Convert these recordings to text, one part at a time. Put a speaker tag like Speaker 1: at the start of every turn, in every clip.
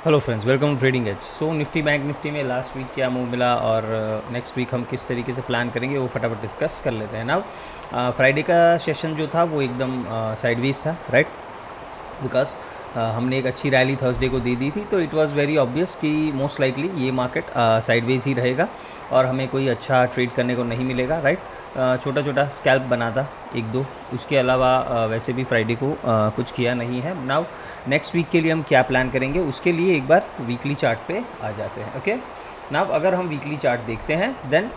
Speaker 1: Hello friends, welcome to trading edge. So Nifty bank Nifty में last week क्या move मिला और next week हम किस तरीके से प्लान करेंगे वो फटाफट डिस्कस कर लेते हैं। नाउ फ्राइडे का सेशन जो था वो एकदम साइडवेज था, राइट? बिकॉज हमने एक अच्छी रैली थर्सडे को दे दी थी, तो इट वाज वेरी ऑब्वियस कि मोस्ट लाइकली ये मार्केट साइडवेज ही रहेगा और हमें कोई अच्छा ट्रेड करने को नहीं मिलेगा, राइट? छोटा छोटा स्कैल्प बना था एक दो, उसके अलावा वैसे भी फ्राइडे को कुछ किया नहीं है। नाउ नेक्स्ट वीक के लिए हम क्या प्लान करेंगे उसके लिए एक बार वीकली चार्ट पे आ जाते हैं। ओके, नाउ अगर हम वीकली चार्ट देखते हैं देन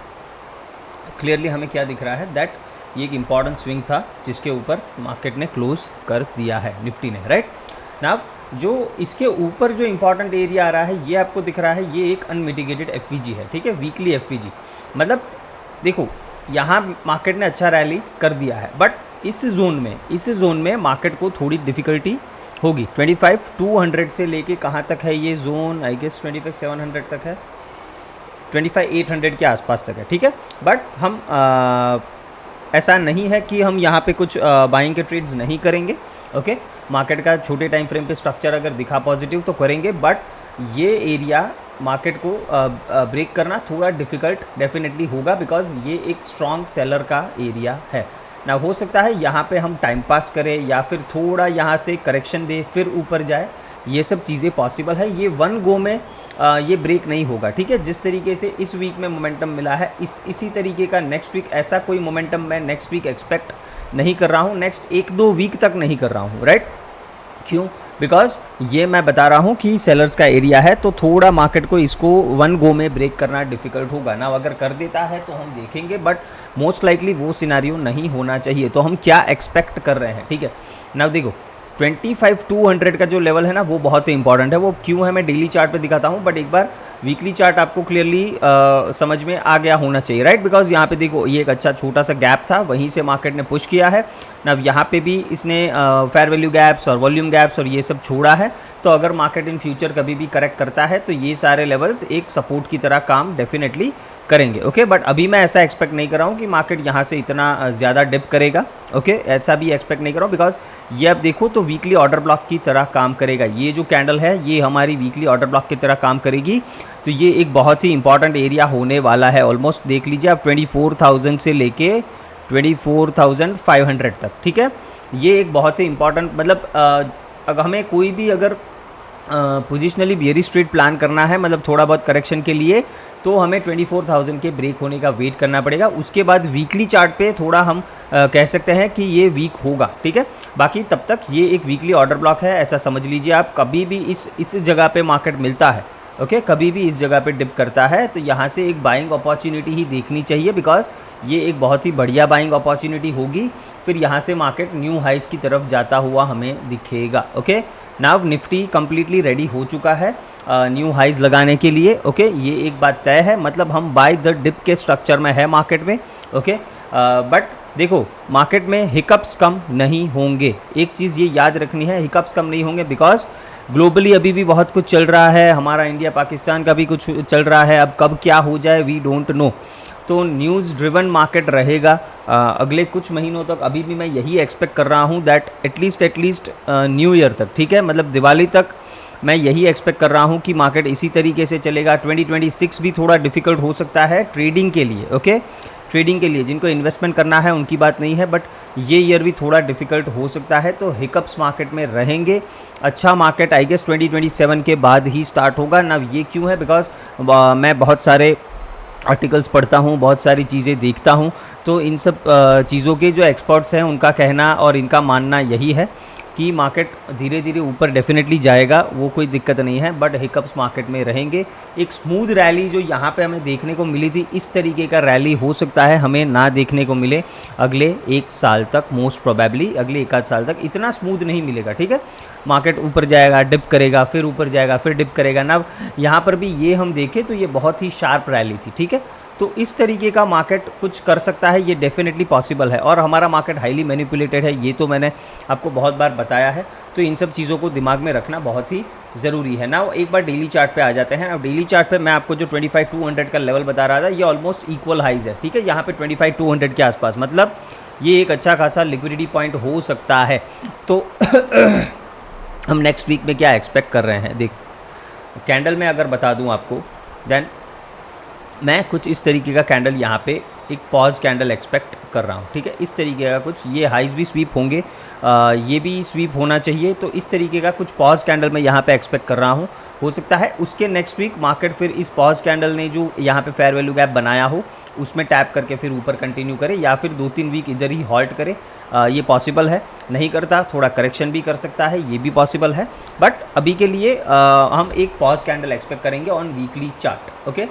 Speaker 1: क्लियरली हमें क्या दिख रहा है दैट ये एक इम्पॉर्टेंट स्विंग था जिसके ऊपर मार्केट ने क्लोज कर दिया है निफ्टी ने, राइट? नाउ जो इसके ऊपर जो इम्पॉर्टेंट एरिया आ रहा है ये आपको दिख रहा है, ये एक अनमिटिगेटेड एफवीजी है, ठीक है? वीकली एफवीजी मतलब देखो यहाँ मार्केट ने अच्छा रैली कर दिया है, बट इस जोन में मार्केट को थोड़ी डिफ़िकल्टी होगी। 25,200 से लेके कहाँ तक है ये जोन? आई गेस 25,700 तक है, 25,800 के आसपास तक है, ठीक है? बट हम ऐसा नहीं है कि हम यहाँ पे कुछ बाइंग के ट्रेड्स नहीं करेंगे। ओके, मार्केट का छोटे टाइम फ्रेम पे स्ट्रक्चर अगर दिखा पॉजिटिव तो करेंगे, बट ये एरिया मार्केट को ब्रेक करना थोड़ा डिफ़िकल्ट डेफिनेटली होगा बिकॉज ये एक स्ट्रॉन्ग सेलर का एरिया है ना। हो सकता है यहाँ पे हम टाइम पास करें या फिर थोड़ा यहाँ से करेक्शन दे फिर ऊपर जाए, ये सब चीज़ें पॉसिबल है। ये वन गो में ये ब्रेक नहीं होगा, ठीक है? जिस तरीके से इस वीक में मोमेंटम मिला है इसी तरीके का नेक्स्ट वीक ऐसा कोई मोमेंटम मैं नेक्स्ट वीक एक्सपेक्ट नहीं कर रहा हूँ, नेक्स्ट एक दो वीक तक नहीं कर रहा हूँ, राइट? क्यों? बिकॉज ये मैं बता रहा हूँ कि सेलर्स का एरिया है, तो थोड़ा मार्केट को इसको वन गो में ब्रेक करना डिफ़िकल्ट होगा ना। अगर कर देता है तो हम देखेंगे, बट मोस्ट लाइकली वो सिनारियो नहीं होना चाहिए। तो हम क्या एक्सपेक्ट कर रहे हैं, ठीक है? ना देखो 25,200 का जो लेवल है ना वो बहुत ही इंपॉर्टेंट है। वो क्यों है मैं डेली चार्ट पे दिखाता हूँ, बट एक बार वीकली चार्ट आपको क्लियरली समझ में आ गया होना चाहिए, राइट? बिकॉज यहाँ पे देखो ये एक अच्छा छोटा सा गैप था, वहीं से मार्केट ने पुश किया है ना। यहाँ पे भी इसने फेयर वैल्यू गैप्स और वॉल्यूम गैप्स और ये सब छोड़ा है। तो अगर मार्केट इन फ्यूचर कभी भी करेक्ट करता है तो ये सारे लेवल्स एक सपोर्ट की तरह काम डेफिनेटली करेंगे। ओके, बट अभी मैं ऐसा एक्सपेक्ट नहीं कर रहा हूँ कि मार्केट यहाँ से इतना ज़्यादा डिप करेगा। ओके, ऐसा भी एक्सपेक्ट नहीं कर रहा हूँ बिकॉज ये अब देखो तो वीकली ऑर्डर ब्लॉक की तरह काम करेगा। ये जो कैंडल है ये हमारी वीकली ऑर्डर ब्लॉक की तरह काम करेगी, तो ये एक बहुत ही इंपॉर्टेंट एरिया होने वाला है। ऑलमोस्ट देख लीजिए आप 24,000 से लेके 24,500 तक, ठीक है? ये एक बहुत ही इंपॉर्टेंट मतलब अगर हमें कोई भी अगर पोजिशनली बियरिश ट्रेड प्लान करना है, मतलब थोड़ा बहुत करेक्शन के लिए, तो हमें 24,000 के ब्रेक होने का वेट करना पड़ेगा। उसके बाद वीकली चार्ट पे थोड़ा हम कह सकते हैं कि ये वीक होगा, ठीक है? बाकी तब तक ये एक वीकली ऑर्डर ब्लॉक है, ऐसा समझ लीजिए आप। कभी भी इस जगह पे मार्केट मिलता है, ओके, कभी भी इस जगह पे डिप करता है तो यहाँ से एक बाइंग अपॉर्चुनिटी ही देखनी चाहिए बिकॉज ये एक बहुत ही बढ़िया बाइंग अपॉर्चुनिटी होगी। फिर यहाँ से मार्केट न्यू हाइस की तरफ जाता हुआ हमें दिखेगा। Okay, now Nifty completely ready हो चुका है न्यू हाइज लगाने के लिए। ओके, ये एक बात तय है, मतलब हम बाय द डिप के स्ट्रक्चर में है मार्केट में। ओके, बट देखो मार्केट में हिकअप्स कम नहीं होंगे, एक चीज़ ये याद रखनी है, हिकअप्स कम नहीं होंगे बिकॉज ग्लोबली अभी भी बहुत कुछ चल रहा है, हमारा इंडिया पाकिस्तान का भी कुछ चल रहा है। अब कब क्या हो जाए वी डोंट नो। तो न्यूज़ ड्रिवन मार्केट रहेगा अगले कुछ महीनों तक। अभी भी मैं यही एक्सपेक्ट कर रहा हूँ दैट एटलीस्ट न्यू ईयर तक, ठीक है, मतलब दिवाली तक मैं यही एक्सपेक्ट कर रहा हूँ कि मार्केट इसी तरीके से चलेगा। 2026 भी थोड़ा डिफ़िकल्ट हो सकता है ट्रेडिंग के लिए। ओके, ट्रेडिंग के लिए जिनको इन्वेस्टमेंट करना है उनकी बात नहीं है, बट ये ईयर भी थोड़ा डिफ़िकल्ट हो सकता है। तो हिकअप्स मार्केट में रहेंगे। अच्छा मार्केट आई गेस 2027 के बाद ही स्टार्ट होगा ना। ये क्यों है? बिकॉज मैं बहुत सारे आर्टिकल्स पढ़ता हूँ, बहुत सारी चीज़ें देखता हूँ, तो इन सब चीज़ों के जो एक्सपर्ट्स हैं उनका कहना और इनका मानना यही है कि मार्केट धीरे धीरे ऊपर डेफिनेटली जाएगा, वो कोई दिक्कत नहीं है, बट हिकअप्स मार्केट में रहेंगे। एक स्मूथ रैली जो यहाँ पे हमें देखने को मिली थी, इस तरीके का रैली हो सकता है हमें ना देखने को मिले अगले एक साल तक। मोस्ट प्रोबेबली अगले एक आध साल तक इतना स्मूथ नहीं मिलेगा, ठीक है? मार्केट ऊपर जाएगा, डिप करेगा, फिर ऊपर जाएगा, फिर डिप करेगा ना। यहाँ पर भी ये हम देखें तो ये बहुत ही शार्प रैली थी, ठीक है? तो इस तरीके का मार्केट कुछ कर सकता है, ये डेफिनेटली पॉसिबल है। और हमारा मार्केट हाईली मैनिपुलेटेड है, ये तो मैंने आपको बहुत बार बताया है। तो इन सब चीज़ों को दिमाग में रखना बहुत ही ज़रूरी है ना। एक बार डेली चार्ट पे आ जाते हैं। अब डेली चार्ट पे मैं आपको जो 25,200 का लेवल बता रहा था, ये ऑलमोस्ट इक्वल हाइज है, ठीक है? यहाँ पे 25,200 के आसपास, मतलब ये एक अच्छा खासा लिक्विडिटी पॉइंट हो सकता है। तो हम नेक्स्ट वीक में क्या एक्सपेक्ट कर रहे हैं, देख कैंडल में अगर बता दूं आपको, देन मैं कुछ इस तरीके का कैंडल यहाँ पे एक पॉज कैंडल एक्सपेक्ट कर रहा हूँ, ठीक है। इस तरीके का कुछ, ये हाइज भी स्वीप होंगे, ये भी स्वीप होना चाहिए, तो इस तरीके का कुछ पॉज कैंडल मैं यहाँ पे एक्सपेक्ट कर रहा हूँ। हो सकता है उसके नेक्स्ट वीक मार्केट फिर इस पॉज कैंडल ने जो यहाँ पे फेयर वैल्यू गैप बनाया हो उसमें टैप करके फिर ऊपर कंटिन्यू करे, या फिर 2-3 वीक इधर ही हॉल्ट करे, ये पॉसिबल है। नहीं करता थोड़ा करेक्शन भी कर सकता है, ये भी पॉसिबल है। बट अभी के लिए हम एक पॉज कैंडल एक्सपेक्ट करेंगे on weekly chart, okay.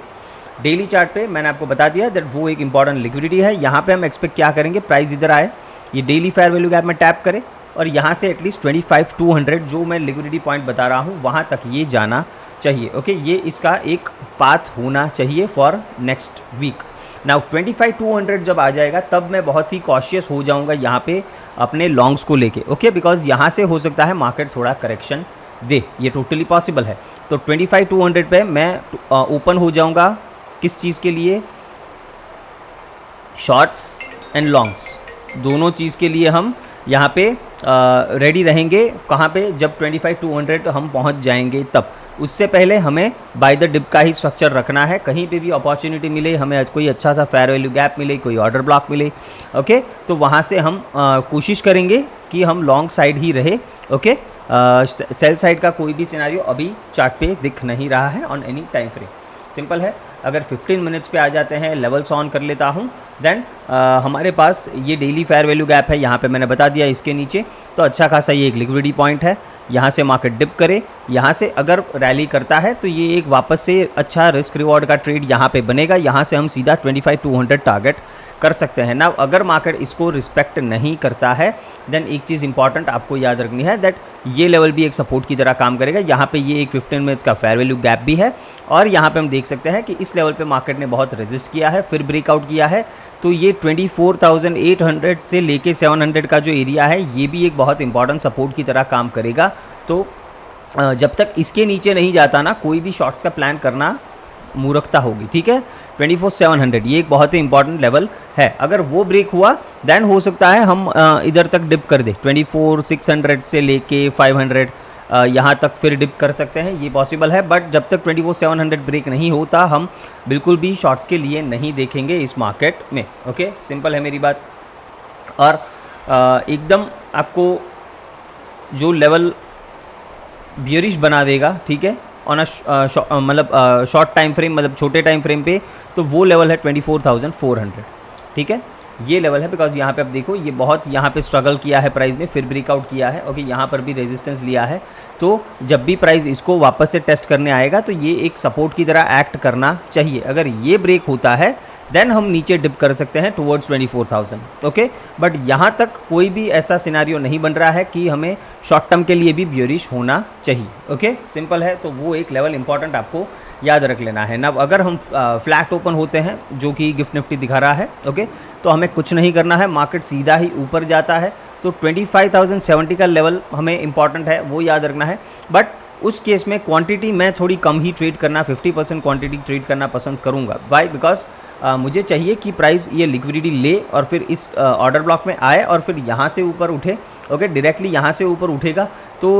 Speaker 1: Daily chart पे मैंने आपको बता दिया दैट वो एक इंपॉर्टेंट लिक्विडिटी है। यहाँ पे हम एक्सपेक्ट क्या करेंगे, प्राइस इधर आए, ये डेली फेयर वैल्यू गैप में टैप करे और यहाँ से एटलीस्ट 25,200 जो मैं लिक्विडिटी पॉइंट बता रहा हूँ वहाँ तक ये जाना चाहिए, ओके। ये इसका एक पाथ होना चाहिए फॉर नेक्स्ट वीक। नाउ 25,200 जब आ जाएगा तब मैं बहुत ही कॉशियस हो जाऊँगा यहाँ पे अपने लॉन्ग्स को लेके, ओके, बिकॉज यहाँ से हो सकता है मार्केट थोड़ा करेक्शन दे, ये टोटली पॉसिबल है। तो 25,200 पे मैं ओपन हो जाऊँगा किस चीज़ के लिए, शॉर्ट्स एंड लॉन्ग्स दोनों चीज़ के लिए हम यहाँ पे रेडी रहेंगे। कहाँ पे, जब 25,200 हम पहुँच जाएंगे तब। उससे पहले हमें बाय द डिप का ही स्ट्रक्चर रखना है। कहीं पे भी अपॉर्चुनिटी मिले, हमें कोई अच्छा सा फेयर वैल्यू गैप मिले, कोई ऑर्डर ब्लॉक मिले, ओके, तो वहाँ से हम कोशिश करेंगे कि हम लॉन्ग साइड ही रहे, ओके। सेल साइड का कोई भी सिनेरियो अभी चार्ट पे दिख नहीं रहा है on any time frame. Simple है, अगर 15 मिनट्स पे आ जाते हैं, लेवल्स ऑन कर लेता हूँ, देन हमारे पास ये डेली फेयर वैल्यू गैप है, यहाँ पे मैंने बता दिया इसके नीचे, तो अच्छा खासा ये एक लिक्विडिटी पॉइंट है। यहाँ से मार्केट डिप करे, यहाँ से अगर रैली करता है तो ये एक वापस से अच्छा रिस्क रिवॉर्ड का ट्रेड यहाँ पे बनेगा। यहाँ से हम सीधा 25,200 टारगेट कर सकते हैं ना। अगर मार्केट इसको रिस्पेक्ट नहीं करता है देन एक चीज़ इंपॉर्टेंट आपको याद रखनी है दैट ये लेवल भी एक सपोर्ट की तरह काम करेगा। यहाँ पे ये एक 15 मिनट्स का फेयर वैल्यू गैप भी है और यहाँ पे हम देख सकते हैं कि इस लेवल पे मार्केट ने बहुत रेजिस्ट किया है, फिर ब्रेकआउट किया है। तो ये 24,800 से लेके 700 का जो एरिया है ये भी एक बहुत इंपॉर्टेंट सपोर्ट की तरह काम करेगा। तो जब तक इसके नीचे नहीं जाता ना, कोई भी शॉर्ट्स का प्लान करना मूर्खता होगी, ठीक है। 24,700 ये एक बहुत ही इंपॉर्टेंट लेवल है। अगर वो ब्रेक हुआ देन हो सकता है हम इधर तक डिप कर दे, 24,600 से लेके 500 यहाँ तक फिर डिप कर सकते हैं, ये पॉसिबल है। बट जब तक 24,700 ब्रेक नहीं होता हम बिल्कुल भी शॉर्ट्स के लिए नहीं देखेंगे इस मार्केट में, ओके। सिंपल है मेरी बात। और एकदम आपको जो लेवल बियरिश बना देगा, ठीक है, ऑन मतलब शॉर्ट टाइम फ्रेम, मतलब छोटे टाइम फ्रेम पे, तो वो लेवल है 24,400, ठीक है। ये लेवल है बिकॉज यहाँ पे आप देखो ये बहुत यहाँ पे स्ट्रगल किया है प्राइस ने, फिर ब्रेकआउट किया है, ओके। यहाँ पर भी रेजिस्टेंस लिया है। तो जब भी प्राइस इसको वापस से टेस्ट करने आएगा तो ये एक सपोर्ट की तरह एक्ट करना चाहिए। अगर ये ब्रेक होता है देन हम नीचे डिप कर सकते हैं टुवर्ड्स 24,000, ओके। बट यहाँ तक कोई भी ऐसा सिनेरियो नहीं बन रहा है कि हमें शॉर्ट टर्म के लिए भी बियरिश होना चाहिए, ओके। सिंपल है। तो वो एक लेवल इंपॉर्टेंट आपको याद रख लेना है ना। अगर हम फ्लैट ओपन होते हैं जो कि गिफ्ट निफ्टी दिखा रहा है, ओके, तो हमें कुछ नहीं करना है, मार्केट सीधा ही ऊपर जाता है। तो 25,070 का लेवल हमें इंपॉर्टेंट है, वो याद रखना है। बट उस केस में क्वांटिटी मैं थोड़ी कम ही ट्रेड करना, 50% क्वांटिटी ट्रेड करना पसंद करूंगा। वाई? बिकॉज मुझे चाहिए कि प्राइस ये लिक्विडिटी ले और फिर इस ऑर्डर ब्लॉक में आए और फिर यहाँ से ऊपर उठे, ओके। डायरेक्टली यहाँ से ऊपर उठेगा तो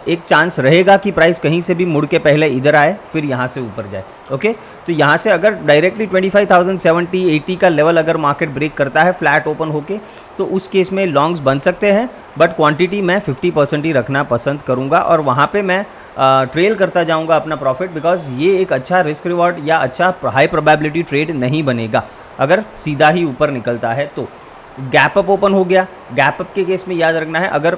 Speaker 1: एक चांस रहेगा कि प्राइस कहीं से भी मुड़ के पहले इधर आए फिर यहाँ से ऊपर जाए, ओके। तो यहाँ से अगर डायरेक्टली 25,070 80 का लेवल अगर मार्केट ब्रेक करता है फ्लैट ओपन होके, तो उस केस में लॉन्ग्स बन सकते हैं। बट क्वांटिटी मैं 50% ही रखना पसंद करूँगा और वहाँ पे मैं ट्रेल करता जाऊँगा अपना प्रॉफिट, बिकॉज ये एक अच्छा रिस्क रिवॉर्ड या अच्छा हाई प्रोबेबिलिटी ट्रेड नहीं बनेगा अगर सीधा ही ऊपर निकलता है। तो गैप अप ओपन हो गया, गैप अप के केस में याद रखना है अगर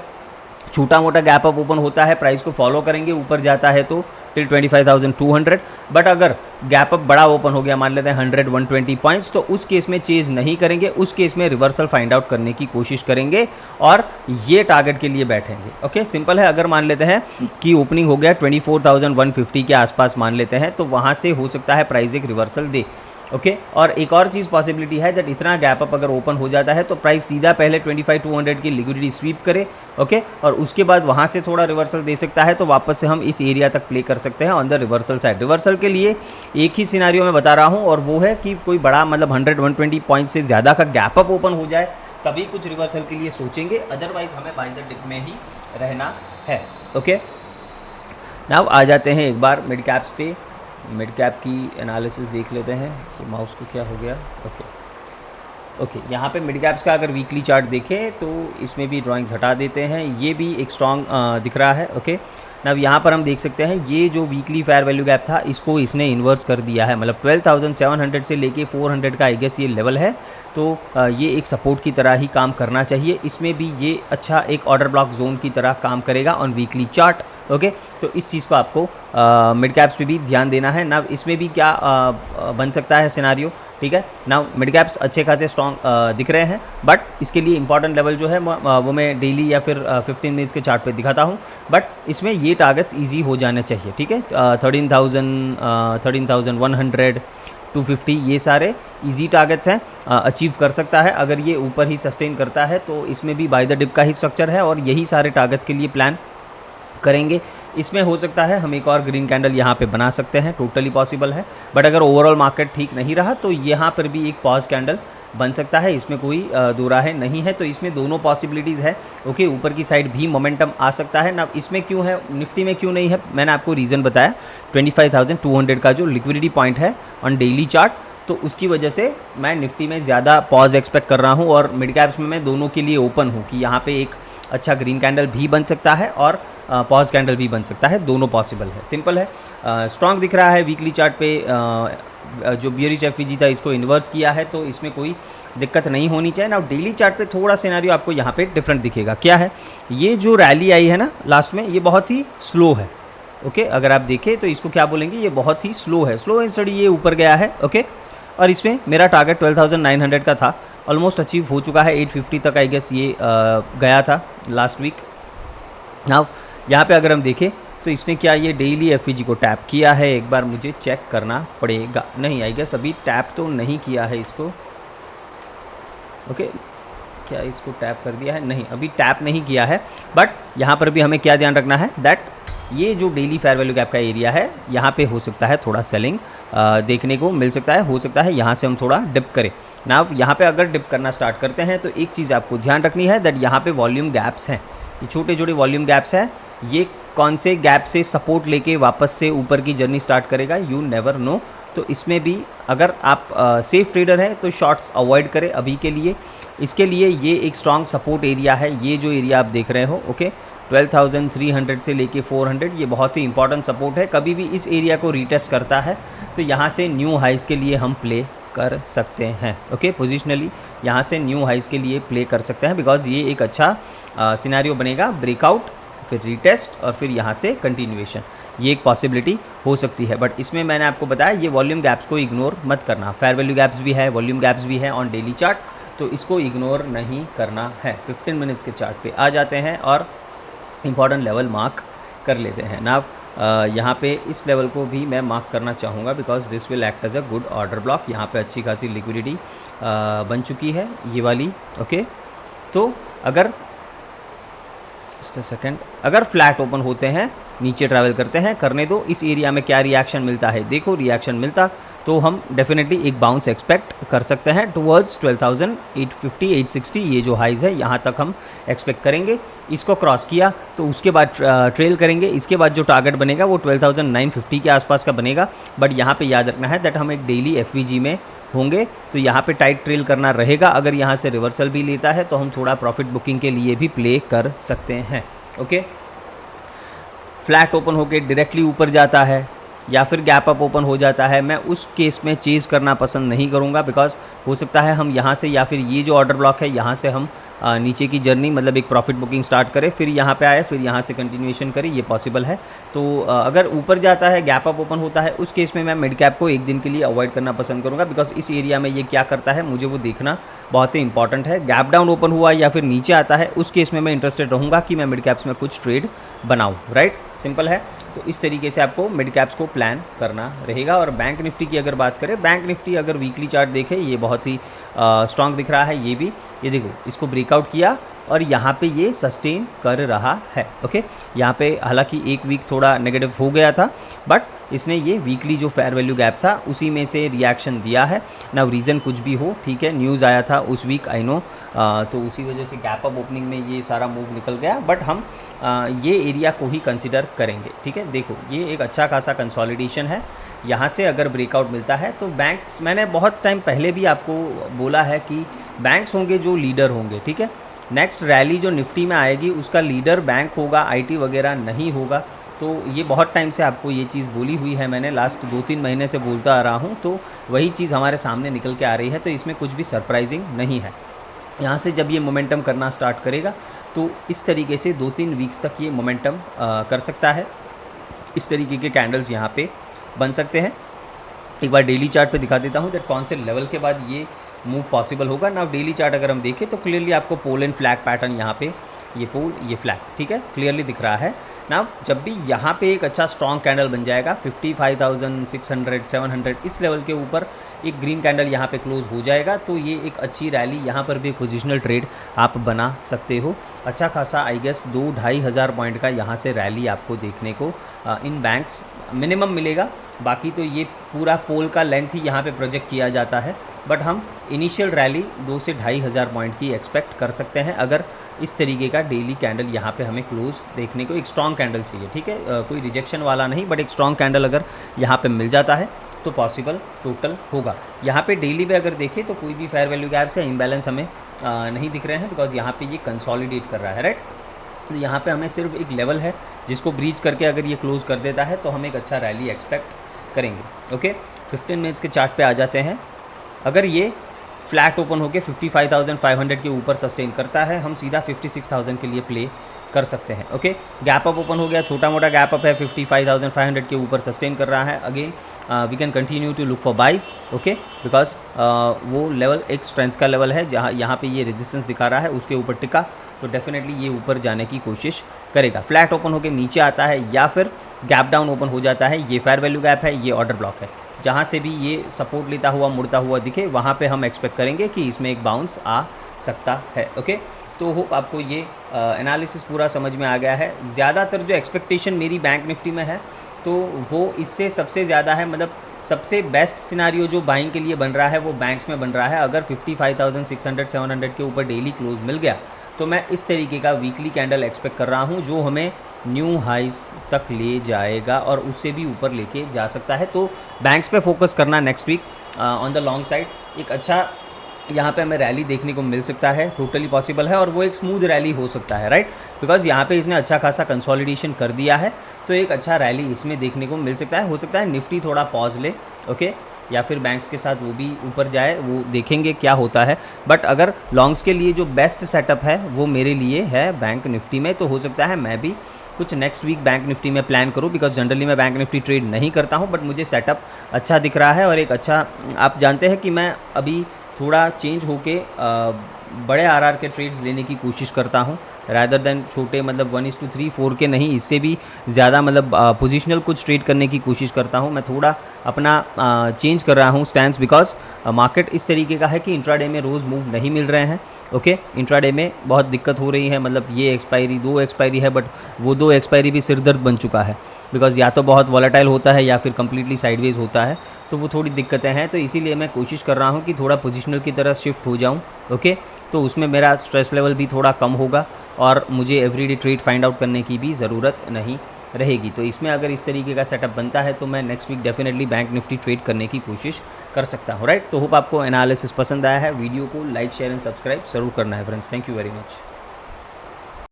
Speaker 1: छोटा मोटा गैप अप ओपन होता है प्राइस को फॉलो करेंगे, ऊपर जाता है तो टिल 25,200। बट अगर गैप अप बड़ा ओपन हो गया, मान लेते हैं 100-120 पॉइंट्स, तो उस केस में चेज नहीं करेंगे, उस केस में रिवर्सल फाइंड आउट करने की कोशिश करेंगे और ये टारगेट के लिए बैठेंगे, ओके। सिंपल है। अगर मान लेते हैं कि ओपनिंग हो गया 24,150 के आसपास मान लेते हैं, तो वहाँ से हो सकता है प्राइस एक रिवर्सल दे, ओके। और एक और चीज़ पॉसिबिलिटी है दैट इतना गैप अप अगर ओपन हो जाता है तो प्राइस सीधा पहले 25,200 की लिक्विडिटी स्वीप करे, ओके, और उसके बाद वहाँ से थोड़ा रिवर्सल दे सकता है, तो वापस से हम इस एरिया तक प्ले कर सकते हैं on the reversal side. Reversal के लिए एक ही सिनेरियो मैं बता रहा हूँ और वो है कि कोई बड़ा मतलब 100-120 पॉइंट से ज़्यादा का गैप अप ओपन हो जाए तभी कुछ रिवर्सल के लिए सोचेंगे, अदरवाइज हमें बाय द डिप में ही रहना है, ओके। नाउ आ जाते हैं एक बार मिड कैप्स पे, मिड कैप की एनालिसिस देख लेते हैं। ये माउस को क्या हो गया, ओके यहाँ पे मिड कैप्स का अगर वीकली चार्ट देखें तो इसमें भी ड्राइंग्स हटा देते हैं, ये भी एक स्ट्रॉन्ग दिख रहा है। ओके नाउ यहाँ पर हम देख सकते हैं ये जो वीकली फेयर वैल्यू गैप था इसको इसने इन्वर्स कर दिया है, मतलब 12,700 से लेके 400 का आई गेस ये लेवल है, तो ये एक सपोर्ट की तरह ही काम करना चाहिए। इसमें भी ये अच्छा एक ऑर्डर ब्लॉक जोन की तरह काम करेगा ऑन वीकली चार्ट। ओके तो इस चीज़ को आपको मिड कैप्स पे भी ध्यान देना है ना। इसमें भी क्या बन सकता है सिनारियो, ठीक है ना। मिड कैप्स अच्छे खासे स्ट्रॉन्ग दिख रहे हैं, बट इसके लिए इंपॉर्टेंट लेवल जो है वो मैं डेली या फिर 15 मिनट्स के चार्ट पे दिखाता हूँ, बट इसमें ये टारगेट्स इजी हो जाने चाहिए, ठीक है। 13,000 13,100 250 ये सारे इजी टारगेट्स हैं, अचीव कर सकता है। अगर ये ऊपर ही सस्टेन करता है तो इसमें भी बाय द डिप का ही स्ट्रक्चर है और यही सारे टारगेट्स के लिए प्लान करेंगे। इसमें हो सकता है हम एक और ग्रीन कैंडल यहाँ पे बना सकते हैं, टोटली पॉसिबल है। बट अगर ओवरऑल मार्केट ठीक नहीं रहा तो यहाँ पर भी एक पॉज कैंडल बन सकता है, इसमें कोई दो राहें नहीं है। तो इसमें दोनों पॉसिबिलिटीज़ है। ओके ऊपर की साइड भी मोमेंटम आ सकता है ना। इसमें क्यों है, निफ्टी में क्यों नहीं है, मैंने आपको रीज़न बताया। 25,200 का जो लिक्विडिटी पॉइंट है ऑन डेली चार्ट, तो उसकी वजह से मैं निफ्टी में ज़्यादा पॉज एक्सपेक्ट कर रहा हूँ और मिड कैप्स में मैं दोनों के लिए ओपन हूँ कि यहाँ पे एक अच्छा ग्रीन कैंडल भी बन सकता है और पॉज कैंडल भी बन सकता है, दोनों पॉसिबल है। सिंपल है, स्ट्रॉन्ग दिख रहा है वीकली चार्ट पे। जो बियरिश एफवीजी था इसको इन्वर्स किया है, तो इसमें कोई दिक्कत नहीं होनी चाहिए ना। डेली चार्ट पे थोड़ा सिनेरियो आपको यहाँ पे डिफरेंट दिखेगा। क्या है, ये जो रैली आई है ना लास्ट में, ये बहुत ही स्लो है। ओके अगर आप देखें तो इसको क्या बोलेंगे, ये बहुत ही स्लो है। स्लो एंड स्टडी ये ऊपर गया है। ओके और इसमें मेरा टारगेट 12,900 का था, ऑलमोस्ट अचीव हो चुका है। 850 तक आई गेस ये गया था लास्ट वीक। नाउ यहाँ पे अगर हम देखें तो इसने क्या ये डेली एफईजी को टैप किया है, एक बार मुझे चेक करना पड़ेगा। नहीं आई गेस अभी टैप तो नहीं किया है इसको। ओके क्या इसको टैप कर दिया है, नहीं अभी टैप नहीं किया है। बट यहाँ पर भी हमें क्या ध्यान रखना है, दैट ये जो डेली फेयर वैल्यू गैप का एरिया है यहाँ पे हो सकता है थोड़ा सेलिंग देखने को मिल सकता है। हो सकता है यहाँ से हम थोड़ा डिप करें ना। यहाँ पे अगर डिप करना स्टार्ट करते हैं तो एक चीज़ आपको ध्यान रखनी है, दैट यहाँ पे वॉल्यूम गैप्स हैं, ये छोटे छोटे वॉल्यूम गैप्स हैं। ये कौन से गैप से सपोर्ट लेके वापस से ऊपर की जर्नी स्टार्ट करेगा, यू नेवर नो। तो इसमें भी अगर आप सेफ ट्रेडर हैं तो शॉर्ट्स अवॉइड करें अभी के लिए। इसके लिए ये एक स्ट्रॉन्ग सपोर्ट एरिया है, ये जो एरिया आप देख रहे हो। ओके 12,300 से लेके 400 ये बहुत ही इंपॉर्टेंट सपोर्ट है। कभी भी इस एरिया को रीटेस्ट करता है तो यहाँ से न्यू हाइज़ के लिए हम प्ले कर सकते हैं। ओके पोजिशनली यहाँ से न्यू हाइज़ के लिए प्ले कर सकते हैं, बिकॉज ये एक अच्छा सिनेरियो बनेगा। ब्रेकआउट, फिर रीटेस्ट और फिर यहाँ से कंटिन्यूएशन, ये एक पॉसिबिलिटी हो सकती है। बट इसमें मैंने आपको बताया ये वॉल्यूम गैप्स को इग्नोर मत करना। फेयर वैल्यू गैप्स भी है, वॉल्यूम गैप्स भी है ऑन डेली चार्ट, तो इसको इग्नोर नहीं करना है। 15 मिनट्स के चार्ट पे आ जाते हैं और इम्पॉर्टेंट लेवल मार्क कर लेते हैं ना। यहाँ पे इस लेवल को भी मैं मार्क करना चाहूँगा, because this will act as a good order block. यहाँ पे अच्छी खासी लिक्विडिटी बन चुकी है ये वाली। ओके तो अगर सेकेंड अगर फ्लैट ओपन होते हैं, नीचे ट्रैवल करते हैं, करने दो। इस एरिया में क्या रिएक्शन मिलता है देखो, रिएक्शन मिलता तो हम डेफिनेटली एक बाउंस एक्सपेक्ट कर सकते हैं टुवर्ड्स 12,850 860 ये जो हाइज़ है यहाँ तक हम एक्सपेक्ट करेंगे। इसको क्रॉस किया तो उसके बाद ट्रेल करेंगे। इसके बाद जो टारगेट बनेगा वो 12,950 के आसपास का बनेगा। बट यहाँ पे याद रखना है दैट हम एक डेली एफवीजी में होंगे, तो यहाँ पे टाइट ट्रेल करना रहेगा। अगर यहाँ से रिवर्सल भी लेता है तो हम थोड़ा प्रॉफिट बुकिंग के लिए भी प्ले कर सकते हैं। ओके फ्लैट ओपन होके डायरेक्टली ऊपर जाता है या फिर गैप अप ओपन हो जाता है, मैं उस केस में चेज़ करना पसंद नहीं करूँगा, बिकॉज हो सकता है हम यहाँ से या फिर ये जो ऑर्डर ब्लॉक है यहाँ से हम नीचे की जर्नी मतलब एक प्रॉफिट बुकिंग स्टार्ट करें, फिर यहाँ पे आए, फिर यहाँ से कंटिन्यूएशन करें, ये पॉसिबल है। तो अगर ऊपर जाता है, गैप अप ओपन होता है, उस केस में मैं मिड कैप को एक दिन के लिए अवॉइड करना पसंद करूँगा, बिकॉज इस एरिया में ये क्या करता है मुझे वो देखना बहुत ही इंपॉर्टेंट है। गैप डाउन ओपन हुआ या फिर नीचे आता है, उस केस में मैं इंटरेस्टेड रहूँगा कि मैं मिड कैप्स में कुछ ट्रेड बनाऊँ। राइट, सिंपल है। तो इस तरीके से आपको मिड कैप्स को प्लान करना रहेगा। और बैंक निफ्टी की अगर बात करें, बैंक निफ्टी अगर वीकली चार्ट देखें, ये बहुत ही स्ट्रॉन्ग दिख रहा है। ये भी, ये देखो, इसको ब्रेकआउट किया और यहाँ पे ये सस्टेन कर रहा है। ओके, यहाँ पे हालांकि एक वीक थोड़ा नेगेटिव हो गया था, बट इसने ये वीकली जो फेयर वैल्यू गैप था उसी में से रिएक्शन दिया है ना। रीज़न कुछ भी हो, ठीक है, न्यूज़ आया था उस वीक, आई नो, तो उसी वजह से गैप अप ओपनिंग में ये सारा मूव निकल गया, बट हम ये एरिया को ही कंसिडर करेंगे। ठीक है, देखो ये एक अच्छा खासा कंसोलिडेशन है। यहाँ से अगर ब्रेकआउट मिलता है तो बैंक्स, मैंने बहुत टाइम पहले भी आपको बोला है कि बैंक्स होंगे जो लीडर होंगे। ठीक है, नेक्स्ट रैली जो निफ्टी में आएगी उसका लीडर बैंक होगा, आईटी वगैरह नहीं होगा। तो ये बहुत टाइम से आपको ये चीज़ बोली हुई है, मैंने लास्ट 2-3 महीने से बोलता आ रहा हूँ, तो वही चीज़ हमारे सामने निकल के आ रही है। तो इसमें कुछ भी सरप्राइजिंग नहीं है। यहाँ से जब ये मोमेंटम करना स्टार्ट करेगा तो इस तरीके से 2-3 वीक्स तक ये मोमेंटम कर सकता है। इस तरीके के कैंडल्स यहाँ पे बन सकते हैं। एक बार डेली चार्ट पे दिखा देता हूँ दैट कौन से लेवल के बाद ये मूव पॉसिबल होगा ना। डेली चार्ट अगर हम देखें तो क्लियरली आपको पोल एंड फ्लैग पैटर्न, यहाँ पे ये पोल ये फ्लैग, ठीक है, क्लियरली दिख रहा है ना। जब भी यहाँ पे एक अच्छा स्ट्रॉन्ग कैंडल बन जाएगा 55,600 700 इस लेवल के ऊपर एक ग्रीन कैंडल यहाँ पे क्लोज हो जाएगा, तो ये एक अच्छी रैली, यहाँ पर भी पोजिशनल ट्रेड आप बना सकते हो। अच्छा खासा आई गेस 2-2.5 हज़ार पॉइंट का यहाँ से रैली आपको देखने को इन बैंक्स मिनिमम मिलेगा। बाकी तो ये पूरा पोल का लेंथ ही यहाँ पे प्रोजेक्ट किया जाता है, बट हम इनिशियल रैली 2 से 2.5 हज़ार पॉइंट की एक्सपेक्ट कर सकते हैं अगर इस तरीके का डेली कैंडल यहाँ पे हमें क्लोज देखने को। एक स्ट्रॉन्ग कैंडल चाहिए, ठीक है, कोई रिजेक्शन वाला नहीं, बट एक स्ट्रॉन्ग कैंडल अगर यहाँ पे मिल जाता है तो पॉसिबल टोटल होगा। यहाँ पे डेली पे अगर देखें तो कोई भी फेयर वैल्यू गैप्स या इम्बैलेंस हमें नहीं दिख रहे हैं, बिकॉज यहाँ पे ये कंसोलिडेट कर रहा है, राइट। तो यहाँ पे हमें सिर्फ एक लेवल है जिसको ब्रीच करके अगर ये क्लोज कर देता है तो हम एक अच्छा रैली एक्सपेक्ट करेंगे। ओके, 15 मिनट्स के चार्ट पे आ जाते हैं। अगर ये फ्लैट ओपन होकर 55,500 के ऊपर सस्टेन करता है, हम सीधा 56,000 के लिए प्ले कर सकते हैं। ओके, गैप अप ओपन हो गया, छोटा मोटा गैप अप है, 55,500 के ऊपर सस्टेन कर रहा है। Again we can continue to look for buys, okay, because वो लेवल एक स्ट्रेंथ का लेवल है जहाँ यहाँ पे ये रेजिस्टेंस दिखा रहा है, उसके ऊपर टिका तो डेफिनेटली ये ऊपर जाने की कोशिश करेगा। फ्लैट ओपन होकर नीचे आता है या फिर गैप डाउन ओपन हो जाता है, ये फेयर वैल्यू गैप है, ये ऑर्डर ब्लॉक है, जहाँ से भी ये सपोर्ट लेता हुआ मुड़ता हुआ दिखे वहाँ पे हम एक्सपेक्ट करेंगे कि इसमें एक बाउंस आ सकता है। ओके, तो होप आपको ये एनालिसिस पूरा समझ में आ गया है। ज़्यादातर जो एक्सपेक्टेशन मेरी बैंक निफ्टी में है तो वो इससे सबसे ज़्यादा है, मतलब सबसे बेस्ट सिनारियो जो बाइंग के लिए बन रहा है वो बैंक्स में बन रहा है। अगर 55,600 700 के ऊपर डेली क्लोज मिल गया तो मैं इस तरीके का वीकली कैंडल एक्सपेक्ट कर रहा हूँ जो हमें न्यू हाइस तक ले जाएगा और उससे भी ऊपर लेके जा सकता है। तो बैंक्स पे फोकस करना next week on the long side. एक अच्छा यहाँ पे हमें रैली देखने को मिल सकता है, टोटली पॉसिबल है, और वो एक स्मूथ रैली हो सकता है, राइट, बिकॉज यहाँ पे इसने अच्छा खासा कंसोलिडेशन कर दिया है, तो एक अच्छा रैली इसमें देखने को मिल सकता है। हो सकता है निफ्टी थोड़ा पॉज ले, ओके, या फिर बैंक्स के साथ वो भी ऊपर जाए, वो देखेंगे क्या होता है। बट अगर लॉन्ग्स के लिए जो बेस्ट सेटअप है वो मेरे लिए है बैंक निफ्टी में, तो हो सकता है मैं भी कुछ नेक्स्ट वीक बैंक निफ्टी में प्लान करूं, बिकॉज जनरली मैं बैंक निफ्टी ट्रेड नहीं करता हूं, बट मुझे सेटअप अच्छा दिख रहा है। और एक अच्छा, आप जानते हैं कि मैं अभी थोड़ा चेंज होके बड़े आरआर के ट्रेड्स लेने की कोशिश करता हूं रैदर देन छोटे, मतलब 1:3 4 के नहीं, इससे भी ज़्यादा, मतलब पोजिशनल कुछ ट्रेड करने की कोशिश करता हूं। मैं थोड़ा अपना चेंज कर रहा हूं स्टैंस, बिकॉज मार्केट इस तरीके का है कि इंट्राडे में रोज़ मूव नहीं मिल रहे हैं। ओके, इंट्राडे में बहुत दिक्कत हो रही है, मतलब ये एक्सपायरी 2 एक्सपायरी है, बट वो 2 एक्सपायरी भी सिरदर्द बन चुका है, बिकॉज या तो बहुत वॉलेटाइल होता है या फिर कम्प्लीटली साइडवेज होता है, तो वो थोड़ी दिक्कतें हैं। तो इसीलिए मैं कोशिश कर रहा हूँ कि थोड़ा पोजिशनल की तरह शिफ्ट हो जाऊँ। ओके, तो उसमें मेरा स्ट्रेस लेवल भी थोड़ा कम होगा और मुझे एवरीडे ट्रेड फाइंड आउट करने की भी ज़रूरत नहीं रहेगी। तो इसमें अगर इस तरीके का सेटअप बनता है तो मैं next week definitely bank Nifty trade करने की कोशिश कर सकता हूँ, राइट। तो होप आपको एनालिसिस पसंद आया है। वीडियो को लाइक शेयर एंड सब्सक्राइब ज़रूर करना है friends. Thank you very much.